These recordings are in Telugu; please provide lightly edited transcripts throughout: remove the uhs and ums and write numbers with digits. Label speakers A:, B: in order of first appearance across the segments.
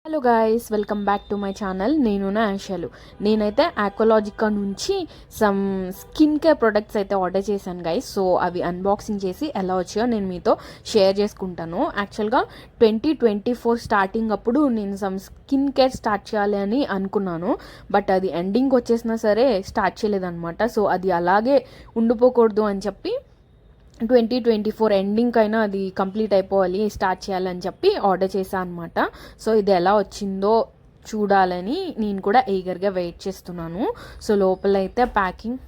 A: Hello guys, welcome back to my channel. నేను నా ఆశలు. నేనైతే ఆక్వాలాజికా నుంచి సమ్ స్కిన్ కేర్ ప్రొడక్ట్స్ అయితే ఆర్డర్ చేశాను గైస్. సో అవి అన్బాక్సింగ్ చేసి ఎలా వచ్చాయో నేను మీతో షేర్ చేసుకుంటాను. యాక్చువల్గా 2024 స్టార్టింగ్ అప్పుడు నేను సమ్ స్కిన్ కేర్ స్టార్ట్ చేయాలి అని అనుకున్నాను. బట్ అది ఎండింగ్ వచ్చేసినా సరే స్టార్ట్ చేయలేదన్నమాట. సో అది అలాగే ఉండిపోకూడదు అని చెప్పి 2024 ఎండింగ్ అయినా అది కంప్లీట్ అయిపోవాలి, స్టార్ట్ చేయాలని చెప్పి ఆర్డర్ చేశాను అనమాట. సో ఇది ఎలా వచ్చిందో చూడాలని నేను కూడా ఈగర్గా వెయిట్ చేస్తున్నాను. సో లోపల అయితే ప్యాకింగ్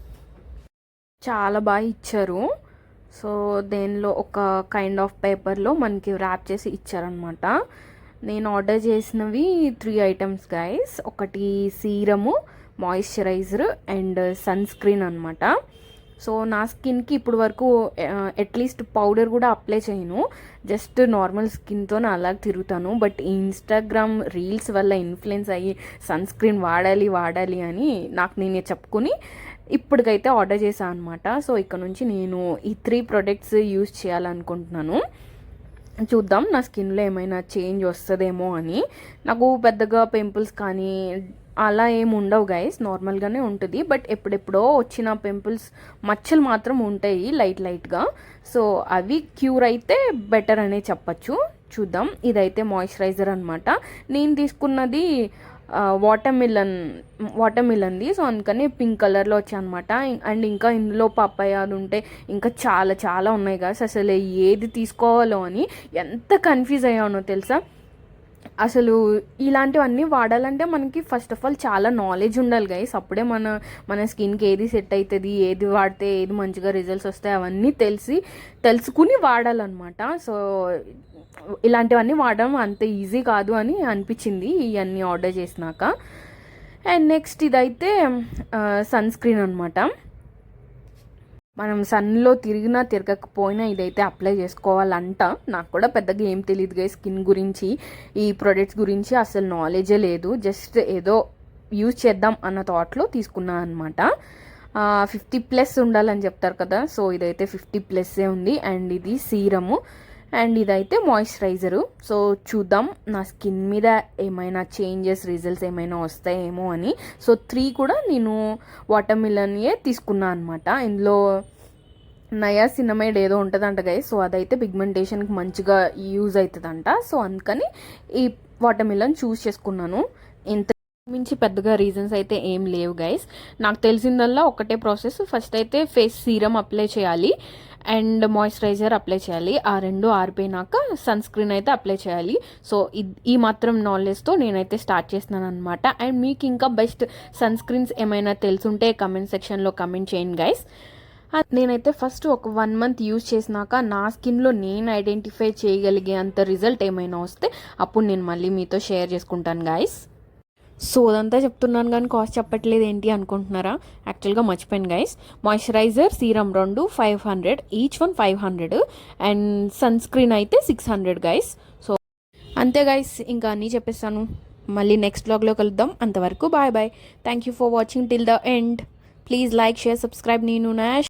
A: చాలా బాగా ఇచ్చారు. సో దేనిలో ఒక కైండ్ ఆఫ్ పేపర్లో మనకి ర్యాప్ చేసి ఇచ్చారనమాట. నేను ఆర్డర్ చేసినవి 3 ఐటమ్స్ గైస్. ఒకటి serum, moisturizer and sunscreen అనమాట. సో నా స్కిన్కి ఇప్పుడు వరకు అట్లీస్ట్ పౌడర్ కూడా అప్లై చేయను, జస్ట్ నార్మల్ స్కిన్తో అలాగే తిరుగుతాను. బట్ ఈ ఇన్స్టాగ్రామ్ రీల్స్ వల్ల ఇన్ఫ్లుయెన్స్ అయ్యి సన్ స్క్రీన్ వాడాలి అని నాకు నేనే చెప్పుకుని ఇప్పటికైతే ఆర్డర్ చేశాను అనమాట. సో ఇక్కడ నుంచి నేను ఈ 3 ప్రొడక్ట్స్ యూజ్ చేయాలనుకుంటున్నాను. చూద్దాం నా స్కిన్లో ఏమైనా చేంజ్ వస్తుందేమో అని. నాకు పెద్దగా పింపుల్స్ కానీ అలా ఏమి ఉండవు గైస్, నార్మల్గానే ఉంటుంది. బట్ ఎప్పుడెప్పుడో వచ్చిన పింపుల్స్ మచ్చలు మాత్రం ఉంటాయి లైట్గా. సో అవి క్యూర్ అయితే బెటర్ అనే చెప్పచ్చు. చూద్దాం. ఇదైతే మాయిశ్చరైజర్ అనమాట. నేను తీసుకున్నది వాటర్మిలన్ది. సో అందుకని పింక్ కలర్లో వచ్చాయన్నమాట. అండ్ ఇంకా ఇందులో పప్పాయ అది ఉంటే ఇంకా చాలా ఉన్నాయి గైస్. అసలు ఏది తీసుకోవాలో అని ఎంత కన్ఫ్యూజ్ అయ్యానో తెలుసా. అసలు ఇలాంటివన్నీ వాడాలంటే మనకి ఫస్ట్ ఆఫ్ ఆల్ చాలా నాలెడ్జ్ ఉండాలి గైస్. అప్పుడే మన స్కిన్కి ఏది సెట్ అవుతుంది, ఏది వాడితే ఏది మంచిగా రిజల్ట్స్ వస్తాయి అవన్నీ తెలుసుకుని వాడాలన్నమాట. సో ఇలాంటివన్నీ వాడడం అంత ఈజీ కాదు అని అనిపించింది ఇవన్నీ ఆర్డర్ చేసినాక. అండ్ నెక్స్ట్ ఇదైతే సన్ స్క్రీన్ అనమాట. మనం సన్లో తిరగకపోయినా ఇదైతే అప్లై చేసుకోవాలంట. నాకు కూడా పెద్దగా ఏం తెలియదు గైస్ స్కిన్ గురించి, ఈ ప్రొడక్ట్స్ గురించి అసలు నాలెడ్జే లేదు. జస్ట్ ఏదో యూజ్ చేద్దాం అన్న థాట్లో తీసుకున్నాను అనమాట. 50+ ఉండాలని చెప్తారు కదా, సో ఇదైతే 50+ ఉంది. అండ్ ఇది సీరము అండ్ ఇదైతే మాయిశ్చరైజరు. సో చూద్దాం నా స్కిన్ మీద ఏమైనా చేంజెస్, రిజల్ట్స్ ఏమైనా వస్తాయేమో అని. సో 3 కూడా నేను వాటర్మిలన్యే తీసుకున్నాను అనమాట. ఇందులో నయాసినమైడ్ ఏదో ఉంటుందంట గైస్. సో అదైతే పిగ్మెంటేషన్కి మంచిగా యూజ్ అవుతుందంట. సో అందుకని ఈ వాటర్మిలన్ చూస్ చేసుకున్నాను. ఇంత మించి పెద్దగా రీజన్స్ అయితే ఏం లేవు గైస్. నాకు తెలిసిందల్లా ఒకటే ప్రాసెస్. ఫస్ట్ అయితే ఫేస్ సీరం అప్లై చేయాలి అండ్ మాయిశ్చరైజర్ అప్లై చేయాలి. ఆ రెండు ఆరిపోయినాక సన్ స్క్రీన్ అయితే అప్లై చేయాలి. సో ఈ మాత్రం నాలెడ్జ్తో నేనైతే స్టార్ట్ చేస్తున్నాను అనమాట. అండ్ మీకు ఇంకా బెస్ట్ సన్ స్క్రీన్స్ ఏమైనా తెలుసుంటే కమెంట్ సెక్షన్లో కమెంట్ చేయండి గైస్. నేనైతే ఫస్ట్ ఒక 1 మంత్ యూజ్ చేసినాక నా స్కిన్లో నేను ఐడెంటిఫై చేయగలిగే అంత రిజల్ట్ ఏమైనా వస్తే అప్పుడు నేను మళ్ళీ మీతో షేర్ చేసుకుంటాను గైస్. సో అదంతా చెప్తున్నాను కానీ కాస్ట్ చెప్పట్లేదు ఏంటి అనుకుంటున్నారా? యాక్చువల్గా మర్చిపోయాను guys. Moisturizer, serum 2 500, each one 500 and sunscreen అయితే 600 గైస్. సో అంతే గైస్, ఇంకా అన్నీ చెప్పేస్తాను. మళ్ళీ నెక్స్ట్ వ్లాగ్లో కలుద్దాం. అంతవరకు bye. Thank you for watching till the end. Please like, share, subscribe. నేను నా